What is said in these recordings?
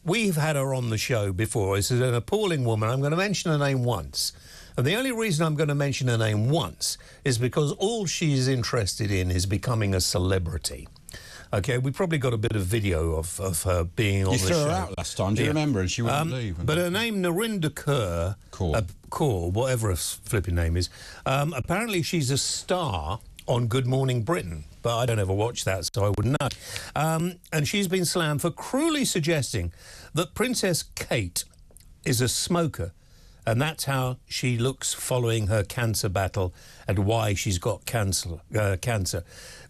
we've had her on the show before. This is an appalling woman. I'm going to mention her name once. And the only reason I'm going to mention her name once is because all she's interested in is becoming a celebrity. Okay, we probably got a bit of video of her being on the show. You threw her out last time, do you remember? And she wouldn't leave. But her name, Narinder Kaur, whatever her flipping name is, apparently she's a star on Good Morning Britain, but I don't ever watch that, so I wouldn't know. And she's been slammed for cruelly suggesting that Princess Kate is a smoker, and that's how she looks following her cancer battle and why she's got cancer.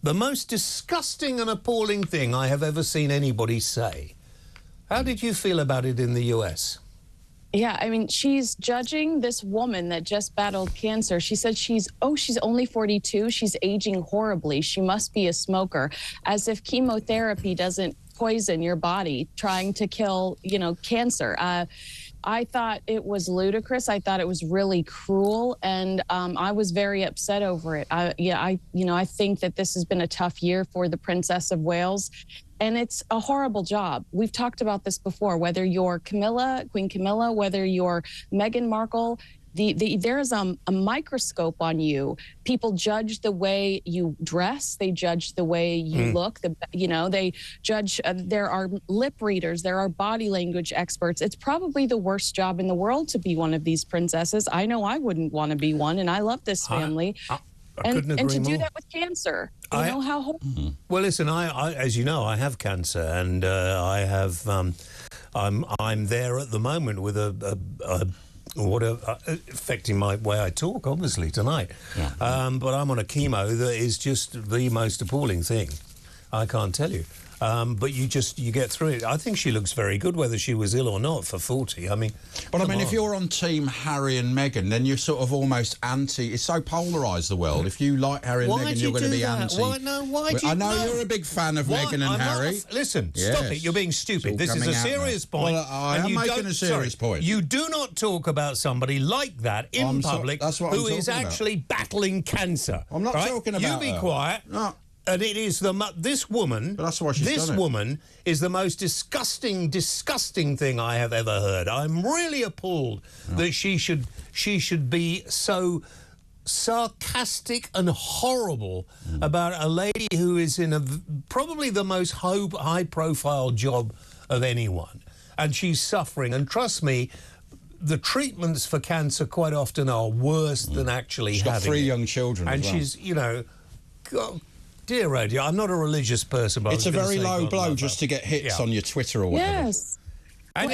The most disgusting and appalling thing I have ever seen anybody say. How did you feel about it in the US? Yeah, I mean, she's judging this woman that just battled cancer. She said she's only 42. She's aging horribly. She must be a smoker, as if chemotherapy doesn't poison your body trying to kill, cancer. I thought it was ludicrous. I thought it was really cruel, and I was very upset over it. I think that this has been a tough year for the Princess of Wales, and it's a horrible job. We've talked about this before, whether you're Queen Camilla, whether you're Meghan Markle, there is a microscope on you. People judge the way you dress. They judge the way you look. They judge. There are lip readers. There are body language experts. It's probably the worst job in the world to be one of these princesses. I know I wouldn't want to be one, and I love this family. And to do that with cancer, know how horrible. Well, listen, I as you know, I have cancer, and I have. I'm there at the moment with affecting my way I talk, obviously, tonight. Yeah. But I'm on a chemo that is just the most appalling thing. I can't tell you. But you get through it. I think she looks very good, whether she was ill or not, for 40. I mean... But, if you're on Team Harry and Meghan, then you're sort of almost anti... It's so polarised, the world. If you like Harry and Meghan, you're going to be anti... Why do you... I know you're a big fan of Meghan and Harry. Listen, stop it. You're being stupid. This is a serious point. Well, I am making a serious point. You do not talk about somebody like that in public who is actually battling cancer. I'm not talking about You be quiet. No. And it is this woman. But that's why she's done it. This woman is the most disgusting thing I have ever heard. I'm really appalled that she should be so sarcastic and horrible about a lady who is in probably the most high-profile job of anyone, and she's suffering. And trust me, the treatments for cancer quite often are worse than actually having. She's got 3 young children, and as well. she's God, dear radio, I'm not a religious person, but it's a very low blow just to get hits on your Twitter or whatever. Yes. And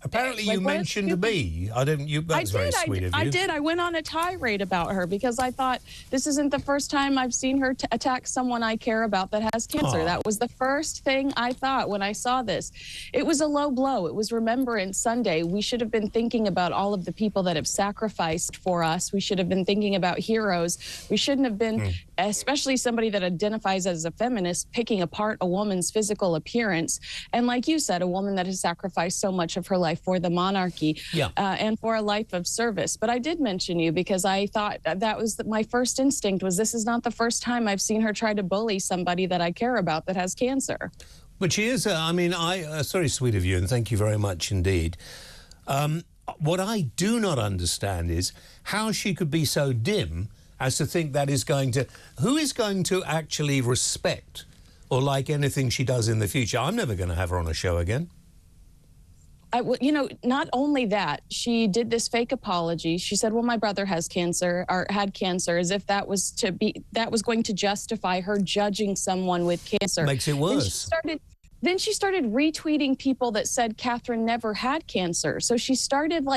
apparently you mentioned me. That's very sweet of you. I did. I went on a tirade about her because I thought this isn't the first time I've seen her attack someone I care about that has cancer. That was the first thing I thought when I saw this. It was a low blow. It was Remembrance Sunday. We should have been thinking about all of the people that have sacrificed for us. We should have been thinking about heroes. We shouldn't have been, especially somebody that identifies as a feminist, picking apart a woman's physical appearance. And like you said, a woman that has sacrificed so much of her life for the monarchy and for a life of service. But I did mention you because I thought that was my first instinct was this is not the first time I've seen her try to bully somebody that I care about that has cancer. But she is, very sweet of you, and thank you very much indeed. What I do not understand is how she could be so dim as to think that who is going to actually respect or like anything she does in the future? I'm never going to have her on a show again. Not only that, she did this fake apology. She said, well, my brother has cancer or had cancer, as if that was going to justify her judging someone with cancer. Makes it worse. Then she started retweeting people that said Catherine never had cancer. So she started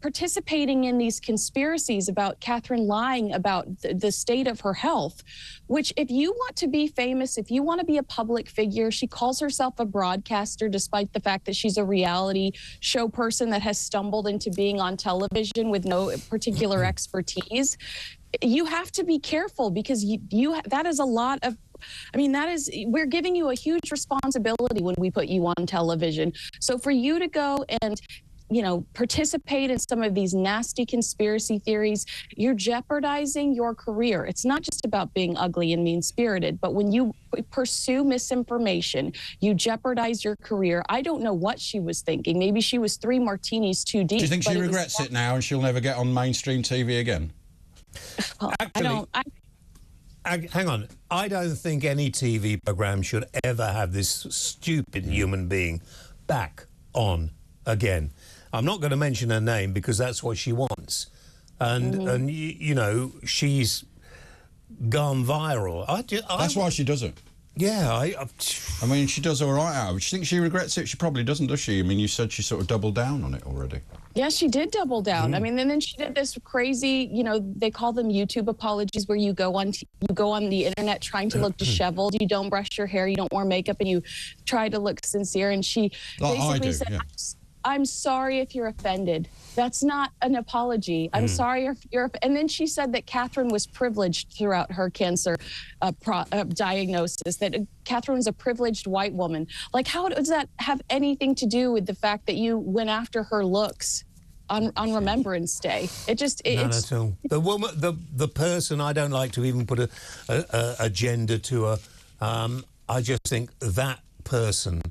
participating in these conspiracies about Catherine lying about the state of her health, which if you want to be famous, if you want to be a public figure, she calls herself a broadcaster, despite the fact that she's a reality show person that has stumbled into being on television with no particular expertise. You have to be careful because that is a lot of we're giving you a huge responsibility when we put you on television. So for you to go and participate in some of these nasty conspiracy theories, you're jeopardizing your career. It's not just about being ugly and mean-spirited, but when you pursue misinformation, you jeopardize your career. I don't know what she was thinking. Maybe she was 3 martinis too deep. Do you think she regrets it now and she'll never get on mainstream TV again? Well, Actually, hang on. I don't think any TV program should ever have this stupid human being back on again. I'm not going to mention her name because that's what she wants. And she's gone viral. That's why she does it. Yeah, I mean, she does all right out of it. Do you think she regrets it? She probably doesn't, does she? I mean, you said she sort of doubled down on it already. Yeah, she did double down. I mean, and then she did this crazy, they call them YouTube apologies, where you go on the internet trying to look disheveled. You don't brush your hair, you don't wear makeup, and you try to look sincere. And she basically said, I'm sorry if you're offended. That's not an apology. I'm sorry if you're... And then she said that Catherine was privileged throughout her cancer diagnosis, that Catherine was a privileged white woman. Like, how does that have anything to do with the fact that you went after her looks on Remembrance Day? Not at all. The woman, the person, I don't like to even put a gender to her. I just think that person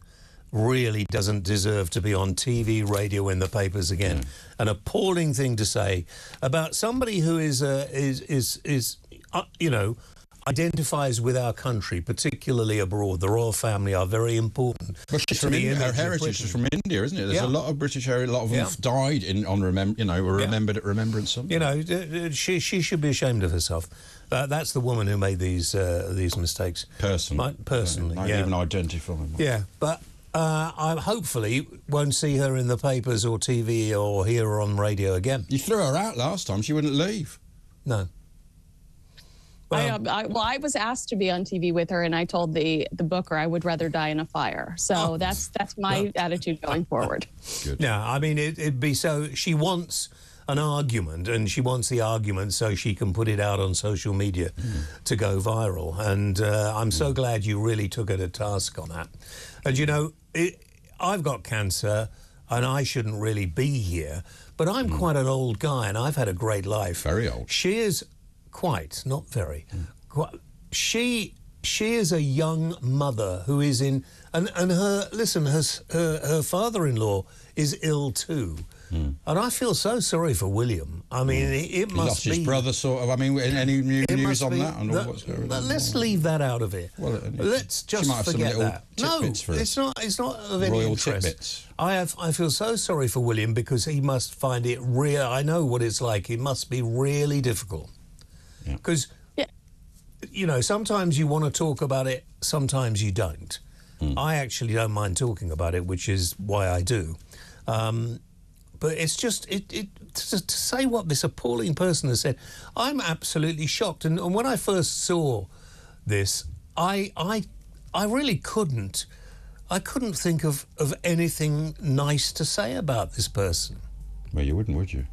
really doesn't deserve to be on TV, radio, in the papers again. An appalling thing to say about somebody who identifies with our country, particularly abroad. The royal family are very important. But she's from India. Her heritage is from India, isn't it? There's a lot of British heritage. A lot of them died remembered at Remembrance Sunday. She should be ashamed of herself. That's the woman who made these mistakes. Personally, might even identify them. Yeah, but I hopefully won't see her in the papers or TV or hear her on radio again. You threw her out last time. She wouldn't leave. No. Well, I was asked to be on TV with her, and I told the booker I would rather die in a fire. So that's my attitude going forward. Good. Yeah, I mean, it'd be so... She wants an argument, and she wants the argument so she can put it out on social media to go viral. And I'm so glad you really took her to task on that. And, I've got cancer, and I shouldn't really be here, but I'm quite an old guy, and I've had a great life. Very old. She is... Quite, not very. She is a young mother who is in, and her father-in-law is ill too, and I feel so sorry for William. I mean, it must be his brother, sort of. I mean, any news on that? And what's going on? Let's leave that out of it. Well, let's just forget that. No, it's not of any royal interest. Tidbits. I feel so sorry for William because he must find it real. I know what it's like. It must be really difficult. Because, sometimes you want to talk about it, sometimes you don't. I actually don't mind talking about it, which is why I do. But it's just, to say what this appalling person has said, I'm absolutely shocked. And when I first saw this, I really couldn't think of anything nice to say about this person. Well, you wouldn't, would you?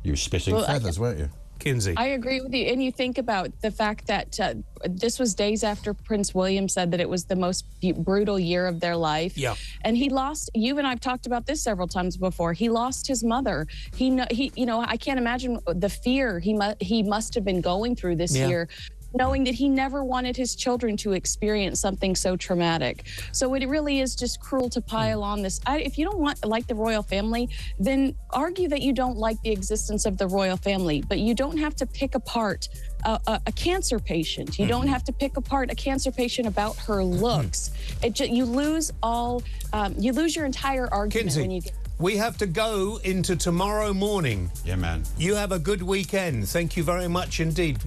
You were spitting feathers, weren't you? Kinsey. I agree with you. And you think about the fact that this was days after Prince William said that it was the most brutal year of their life. Yeah. And he lost, you and I've talked about this several times before, he lost his mother. I can't imagine the fear he must have been going through this year, knowing that he never wanted his children to experience something so traumatic. So it really is just cruel to pile on this. If you don't like the royal family, then argue that you don't like the existence of the royal family, but you don't have to pick apart a cancer patient. You don't have to pick apart a cancer patient about her looks. You lose your entire argument. Kinsey, when you get... We have to go into tomorrow morning. Yeah, man. You have a good weekend. Thank you very much indeed.